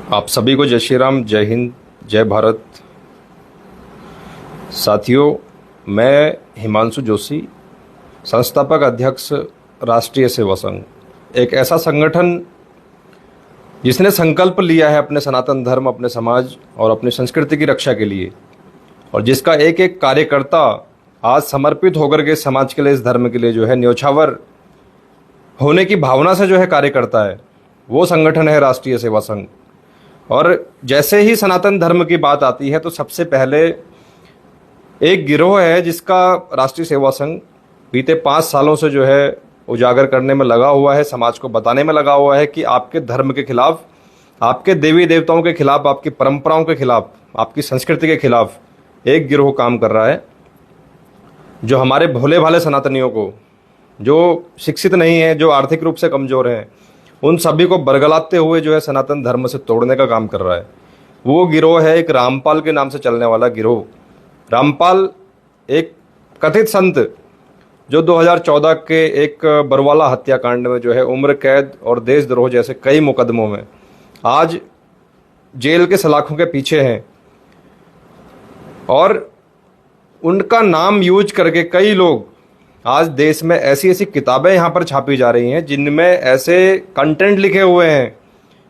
आप सभी को जय श्री राम, जय हिंद, जय भारत। साथियों, मैं हिमांशु जोशी, संस्थापक अध्यक्ष राष्ट्रीय सेवा संघ, एक ऐसा संगठन जिसने संकल्प लिया है अपने सनातन धर्म, अपने समाज और अपनी संस्कृति की रक्षा के लिए, और जिसका एक एक कार्यकर्ता आज समर्पित होकर के समाज के लिए, इस धर्म के लिए जो है न्योछावर होने की भावना से जो है कार्य करता है, वो संगठन है राष्ट्रीय सेवा संघ। और जैसे ही सनातन धर्म की बात आती है तो सबसे पहले एक गिरोह है जिसका राष्ट्रीय सेवा संघ बीते 5 सालों से जो है उजागर करने में लगा हुआ है, समाज को बताने में लगा हुआ है कि आपके धर्म के खिलाफ, आपके देवी देवताओं के खिलाफ, आपकी परंपराओं के खिलाफ, आपकी संस्कृति के खिलाफ एक गिरोह काम कर रहा है, जो हमारे भोले भाले सनातनियों को, जो शिक्षित नहीं है, जो आर्थिक रूप से कमज़ोर हैं, उन सभी को बरगलाते हुए जो है सनातन धर्म से तोड़ने का काम कर रहा है। वो गिरोह है एक रामपाल के नाम से चलने वाला गिरोह। रामपाल एक कथित संत जो 2014 के एक बरवाला हत्याकांड में जो है उम्र कैद और देशद्रोह जैसे कई मुकदमों में आज जेल के सलाखों के पीछे हैं, और उनका नाम यूज करके कई लोग आज देश में ऐसी ऐसी किताबें यहाँ पर छापी जा रही हैं जिनमें ऐसे कंटेंट लिखे हुए हैं,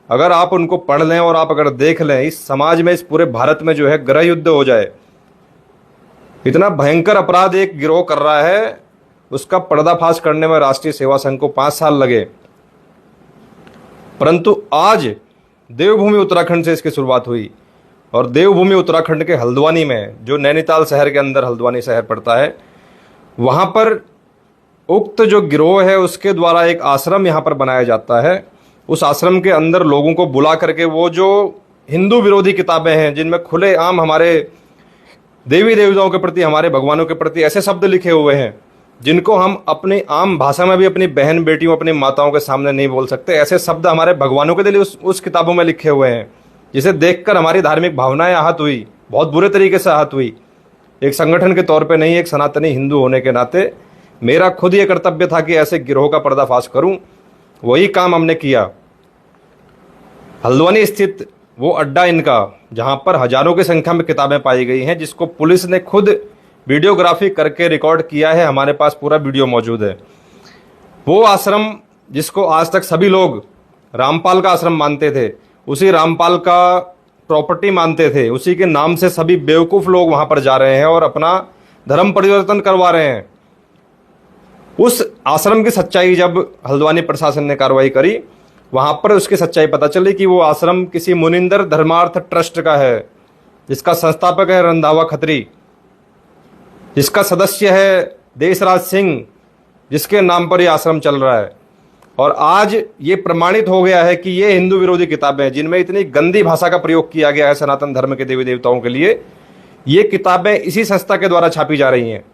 अगर आप उनको पढ़ लें और आप अगर देख लें, इस समाज में, इस पूरे भारत में जो है गृह युद्ध हो जाए। इतना भयंकर अपराध एक गिरोह कर रहा है, उसका पर्दाफाश करने में राष्ट्रीय सेवा संघ को 5 साल लगे, परंतु आज देवभूमि उत्तराखंड से इसकी शुरुआत हुई। और देवभूमि उत्तराखंड के हल्द्वानी में, जो नैनीताल शहर के अंदर हल्द्वानी शहर पड़ता है, वहाँ पर उक्त जो गिरोह है उसके द्वारा एक आश्रम यहाँ पर बनाया जाता है। उस आश्रम के अंदर लोगों को बुला करके वो जो हिंदू विरोधी किताबें हैं, जिनमें खुलेआम हमारे देवी देवताओं के प्रति, हमारे भगवानों के प्रति ऐसे शब्द लिखे हुए हैं जिनको हम अपनी आम भाषा में भी अपनी बहन बेटियों, अपनी माताओं के सामने नहीं बोल सकते, ऐसे शब्द हमारे भगवानों के लिए उस किताबों में लिखे हुए हैं, जिसे देखकर हमारी धार्मिक भावनाएं आहत हुई, बहुत बुरे तरीके से आहत हुई। एक संगठन के तौर पे नहीं, एक सनातनी हिंदू होने के नाते मेरा खुद ये कर्तव्य था कि ऐसे गिरोह का पर्दाफाश करूं। वही काम हमने किया। हल्द्वानी स्थित वो अड्डा इनका, जहां पर हजारों की संख्या में किताबें पाई गई हैं, जिसको पुलिस ने खुद वीडियोग्राफी करके रिकॉर्ड किया है, हमारे पास पूरा वीडियो मौजूद है। वो आश्रम जिसको आज तक सभी लोग रामपाल का आश्रम मानते थे, उसी रामपाल का प्रॉपर्टी मानते थे, उसी के नाम से सभी बेवकूफ़ लोग वहां पर जा रहे हैं और अपना धर्म परिवर्तन करवा रहे हैं। उस आश्रम की सच्चाई जब हल्द्वानी प्रशासन ने कार्रवाई करी, वहां पर उसकी सच्चाई पता चली कि वो आश्रम किसी मुनिंदर धर्मार्थ ट्रस्ट का है, जिसका संस्थापक है रंधावा खत्री, जिसका सदस्य है देशराज सिंह, जिसके नाम पर यह आश्रम चल रहा है। और आज ये प्रमाणित हो गया है कि ये हिंदू विरोधी किताबें हैं, जिनमें इतनी गंदी भाषा का प्रयोग किया गया है सनातन धर्म के देवी देवताओं के लिए, ये किताबें इसी संस्था के द्वारा छापी जा रही हैं।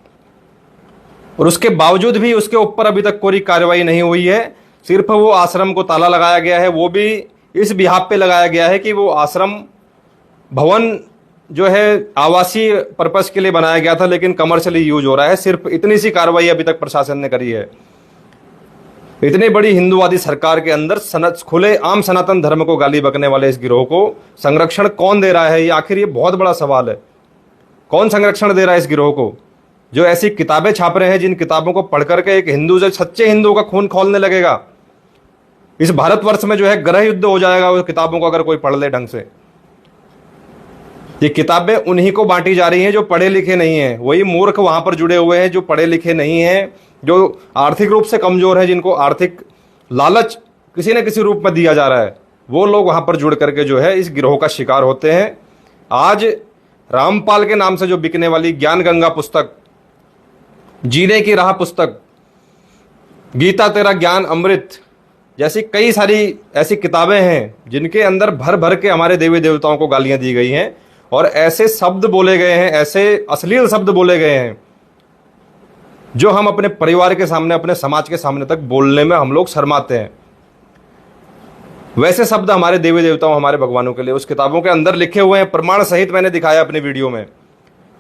और उसके बावजूद भी उसके ऊपर अभी तक कोई कार्रवाई नहीं हुई है। सिर्फ वो आश्रम को ताला लगाया गया है, वो भी इस बिहाफ पे लगाया गया है कि वो आश्रम भवन जो है आवासीय पर्पस के लिए बनाया गया था, लेकिन कमर्शियली यूज हो रहा है। सिर्फ इतनी सी कार्रवाई अभी तक प्रशासन ने करी है। इतनी बड़ी हिंदुवादी सरकार के अंदर खुले आम सनातन धर्म को गाली बकने वाले इस गिरोह को संरक्षण कौन दे रहा है? ये आखिर ये बहुत बड़ा सवाल है। कौन संरक्षण दे रहा है इस गिरोह को, जो ऐसी किताबें छाप रहे हैं जिन किताबों को पढ़ करके एक हिंदू जो सच्चे हिंदुओं का खून खौलने लगेगा। इस भारतवर्ष में जो है गृह युद्ध हो जाएगा उस किताबों को अगर कोई पढ़ ले ढंग से। ये किताबें उन्हीं को बांटी जा रही हैं जो पढ़े लिखे नहीं हैं। वही मूर्ख वहां पर जुड़े हुए हैं जो पढ़े लिखे नहीं हैं, जो आर्थिक रूप से कमजोर है, जिनको आर्थिक लालच किसी न किसी रूप में दिया जा रहा है, वो लोग वहां पर जुड़ करके जो है इस गिरोह का शिकार होते हैं। आज रामपाल के नाम से जो बिकने वाली ज्ञान गंगा पुस्तक, जीने की राह पुस्तक, गीता तेरा ज्ञान अमृत जैसी कई सारी ऐसी किताबें हैं जिनके अंदर भर भर के हमारे देवी देवताओं को गालियां दी गई हैं और ऐसे शब्द बोले गए हैं, ऐसे अश्लील शब्द बोले गए हैं जो हम अपने परिवार के सामने, अपने समाज के सामने तक बोलने में हम लोग शर्माते हैं। वैसे शब्द हमारे देवी देवताओं, हमारे भगवानों के लिए उस किताबों के अंदर लिखे हुए हैं, प्रमाण सहित मैंने दिखाया अपनी वीडियो में।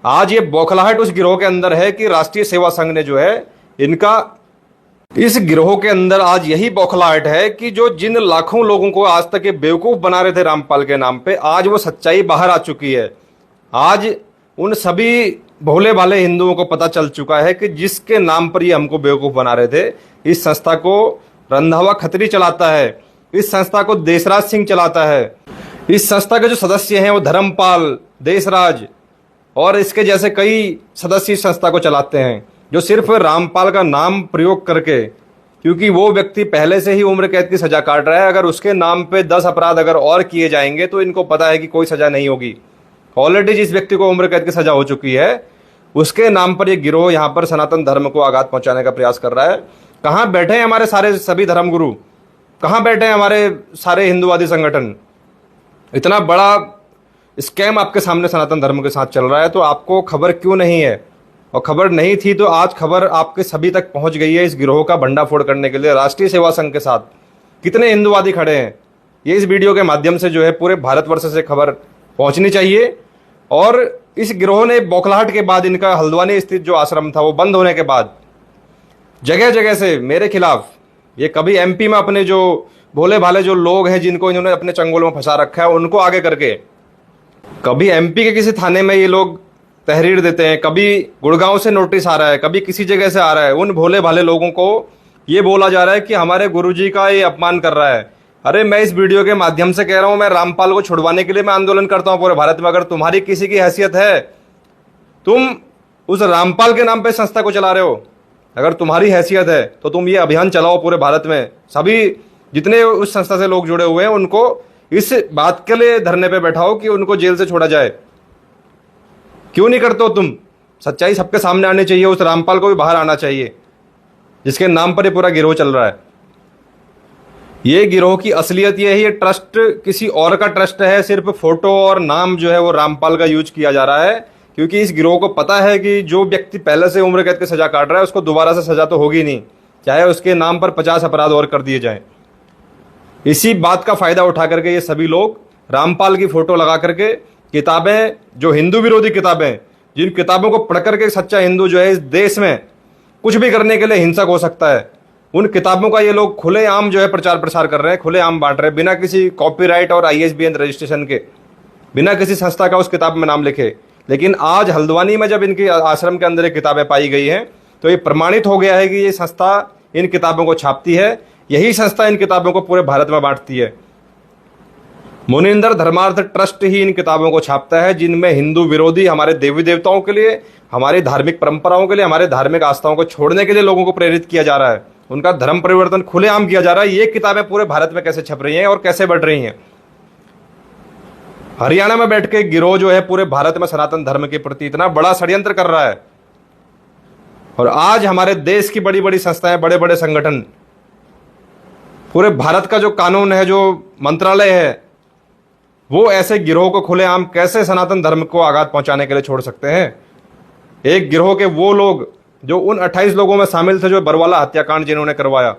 आज ये बौखलाहट उस गिरोह के अंदर है कि राष्ट्रीय सेवा संघ ने जो है इनका इस गिरोह के अंदर आज यही बौखलाहट है कि जो जिन लाखों लोगों को आज तक ये बेवकूफ बना रहे थे रामपाल के नाम पे, आज वो सच्चाई बाहर आ चुकी है। आज उन सभी भोले भाले हिंदुओं को पता चल चुका है कि जिसके नाम पर ये हमको बेवकूफ बना रहे थे, इस संस्था को रंधावा खत्री चलाता है, इस संस्था को देशराज सिंह चलाता है। इस संस्था के जो सदस्य हैं वो धर्मपाल, देशराज और इसके जैसे कई सदस्य इस संस्था को चलाते हैं, जो सिर्फ रामपाल का नाम प्रयोग करके, क्योंकि वो व्यक्ति पहले से ही उम्र कैद की सजा काट रहा है, अगर उसके नाम पे 10 अपराध अगर और किए जाएंगे तो इनको पता है कि कोई सजा नहीं होगी। ऑलरेडी जिस व्यक्ति को उम्र कैद की सजा हो चुकी है, उसके नाम पर ये गिरोह यहाँ पर सनातन धर्म को आघात पहुंचाने का प्रयास कर रहा है। कहाँ बैठे हैं हमारे सारे सभी धर्मगुरु, कहाँ बैठे हैं हमारे सारे हिंदुवादी संगठन? इतना बड़ा स्कैम आपके सामने सनातन धर्म के साथ चल रहा है, तो आपको खबर क्यों नहीं है? और खबर नहीं थी तो आज खबर आपके सभी तक पहुंच गई है। इस गिरोह का भंडाफोड़ करने के लिए राष्ट्रीय सेवा संघ के साथ कितने हिंदुवादी खड़े हैं, ये इस वीडियो के माध्यम से जो है पूरे भारतवर्ष से खबर पहुंचनी चाहिए। और इस गिरोह ने बौखलाहट के बाद, इनका हल्द्वानी स्थित जो आश्रम था वो बंद होने के बाद, जगह जगह से मेरे खिलाफ, ये कभी एमपी में अपने जो भोले भाले जो लोग हैं जिनको इन्होंने अपने चंगुल में फंसा रखा है, उनको आगे करके कभी एमपी के किसी थाने में ये लोग तहरीर देते हैं, कभी गुड़गांव से नोटिस आ रहा है, कभी किसी जगह से आ रहा है। उन भोले भाले लोगों को ये बोला जा रहा है कि हमारे गुरुजी का ये अपमान कर रहा है। अरे मैं इस वीडियो के माध्यम से कह रहा हूं, मैं रामपाल को छुड़वाने के लिए मैं आंदोलन करता हूं पूरे भारत में। अगर तुम्हारी किसी की हैसियत है, तुम उस रामपाल के नाम पे संस्था को चला रहे हो, अगर तुम्हारी हैसियत है तो तुम ये अभियान चलाओ पूरे भारत में। सभी जितने उस संस्था से लोग जुड़े हुए हैं उनको इस बात के लिए धरने पे बैठाओ कि उनको जेल से छोड़ा जाए। क्यों नहीं करते हो तुम? सच्चाई सबके सामने आनी चाहिए, उस रामपाल को भी बाहर आना चाहिए जिसके नाम पर ये पूरा गिरोह चल रहा है। ये गिरोह की असलियत ये है, ये ट्रस्ट किसी और का ट्रस्ट है, सिर्फ फोटो और नाम जो है वो रामपाल का यूज किया जा रहा है, क्योंकि इस गिरोह को पता है कि जो व्यक्ति पहले से उम्र कैद की सजा काट रहा है उसको दोबारा से सजा तो होगी नहीं, चाहे उसके नाम पर 50 अपराध और कर दिए जाएं। इसी बात का फायदा उठा करके ये सभी लोग रामपाल की फोटो लगा करके किताबें, जो हिंदू विरोधी किताबें, जिन किताबों को पढ़ करके सच्चा हिंदू जो है इस देश में कुछ भी करने के लिए हिंसक हो सकता है, उन किताबों का ये लोग खुलेआम जो है प्रचार प्रसार कर रहे हैं, खुलेआम बांट रहे हैं, बिना किसी कॉपीराइट और ISBN रजिस्ट्रेशन के, बिना किसी संस्था का उस किताब में नाम लिखे। लेकिन आज हल्द्वानी में जब इनके आश्रम के अंदर ये किताबें पाई गई हैं तो ये प्रमाणित हो गया है कि ये संस्था इन किताबों को छापती है, यही संस्था इन किताबों को पूरे भारत में बांटती है। मुनिंदर धर्मार्थ ट्रस्ट ही इन किताबों को छापता है, जिनमें हिंदू विरोधी, हमारे देवी देवताओं के लिए, हमारी धार्मिक परंपराओं के लिए, हमारे धार्मिक आस्थाओं को छोड़ने के लिए लोगों को प्रेरित किया जा रहा है, उनका धर्म परिवर्तन खुलेआम किया जा रहा है। ये किताबें पूरे भारत में कैसे छप रही हैं और कैसे बढ़ रही हैं? हरियाणा में बैठ के गिरोह जो है पूरे भारत में सनातन धर्म के प्रति इतना बड़ा षड्यंत्र कर रहा है। और आज हमारे देश की बड़ी बड़ी संस्थाएं, बड़े बड़े संगठन, पूरे भारत का जो कानून है, जो मंत्रालय है, वो ऐसे गिरोह को खुलेआम कैसे सनातन धर्म को आघात पहुंचाने के लिए छोड़ सकते हैं? एक गिरोह के वो लोग जो उन 28 लोगों में शामिल थे जो बरवाला हत्याकांड जिन्होंने करवाया,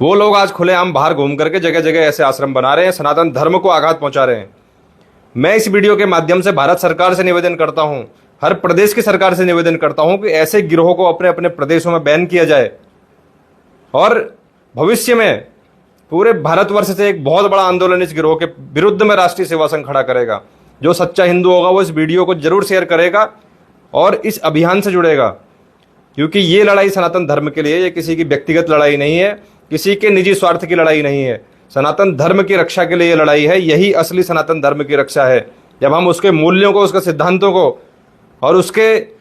वो लोग आज खुलेआम बाहर घूम करके जगह जगह ऐसे आश्रम बना रहे हैं, सनातन धर्म को आघात पहुंचा रहे हैं। मैं इस वीडियो के माध्यम से भारत सरकार से निवेदन करता हूं, हर प्रदेश की सरकार से निवेदन करता हूं कि ऐसे गिरोह को अपने अपने प्रदेशों में बैन किया जाए। और भविष्य में पूरे भारतवर्ष से एक बहुत बड़ा आंदोलन इस गिरोह के विरुद्ध में राष्ट्रीय सेवा संघ खड़ा करेगा। जो सच्चा हिंदू होगा वो इस वीडियो को जरूर शेयर करेगा और इस अभियान से जुड़ेगा, क्योंकि ये लड़ाई सनातन धर्म के लिए, ये किसी की व्यक्तिगत लड़ाई नहीं है, किसी के निजी स्वार्थ की लड़ाई नहीं है, सनातन धर्म की रक्षा के लिए ये लड़ाई है। यही असली सनातन धर्म की रक्षा है, जब हम उसके मूल्यों को, उसके सिद्धांतों को और उसके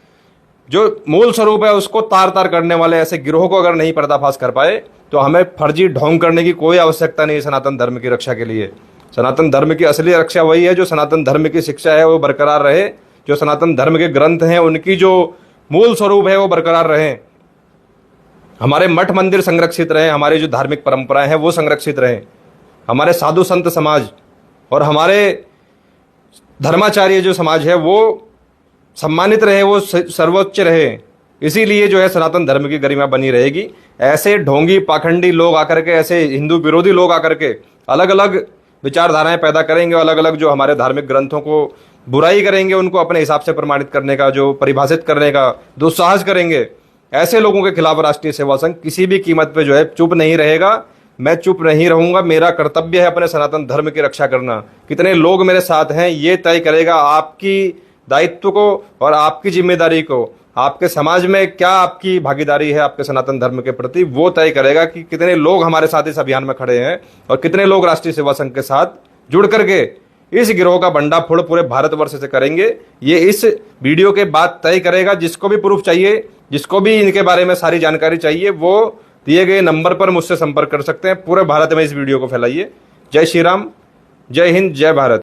जो मूल स्वरूप है उसको तार तार करने वाले ऐसे गिरोह को अगर नहीं पर्दाफाश कर पाए तो हमें फर्जी ढोंग करने की कोई आवश्यकता नहीं है सनातन धर्म की रक्षा के लिए। सनातन धर्म की असली रक्षा वही है जो सनातन धर्म की शिक्षा है वो बरकरार रहे, जो सनातन धर्म के ग्रंथ हैं उनकी जो मूल स्वरूप है वो बरकरार रहे, हमारे मठ मंदिर संरक्षित रहे, हमारी जो धार्मिक परंपराएं हैं वो संरक्षित रहे, हमारे साधु संत समाज और हमारे धर्माचार्य जो समाज है वो सम्मानित रहे, वो सर्वोच्च रहे। इसीलिए जो है सनातन धर्म की गरिमा बनी रहेगी। ऐसे ढोंगी पाखंडी लोग आकर के, ऐसे हिंदू विरोधी लोग आकर के अलग अलग विचारधाराएं पैदा करेंगे, अलग अलग जो हमारे धार्मिक ग्रंथों को बुराई करेंगे, उनको अपने हिसाब से प्रमाणित करने का, जो परिभाषित करने का दुस्साहस करेंगे, ऐसे लोगों के खिलाफ राष्ट्रीय सेवा संघ किसी भी कीमत पे जो है चुप नहीं रहेगा। मैं चुप नहीं रहूंगा। मेरा कर्तव्य है अपने सनातन धर्म की रक्षा करना। कितने लोग मेरे साथ हैं ये तय करेगा आपकी दायित्व को और आपकी जिम्मेदारी को। आपके समाज में क्या आपकी भागीदारी है आपके सनातन धर्म के प्रति, वो तय करेगा कि कितने लोग हमारे साथ इस अभियान में खड़े हैं और कितने लोग राष्ट्रीय सेवा संघ के साथ जुड़ करके इस गिरोह का भंडाफोड़ पूरे भारतवर्ष से करेंगे। ये इस वीडियो के बाद तय करेगा। जिसको भी प्रूफ चाहिए, जिसको भी इनके बारे में सारी जानकारी चाहिए, वो दिए गए नंबर पर मुझसे संपर्क कर सकते हैं। पूरे भारत में इस वीडियो को फैलाइए। जय श्री राम, जय हिंद, जय भारत।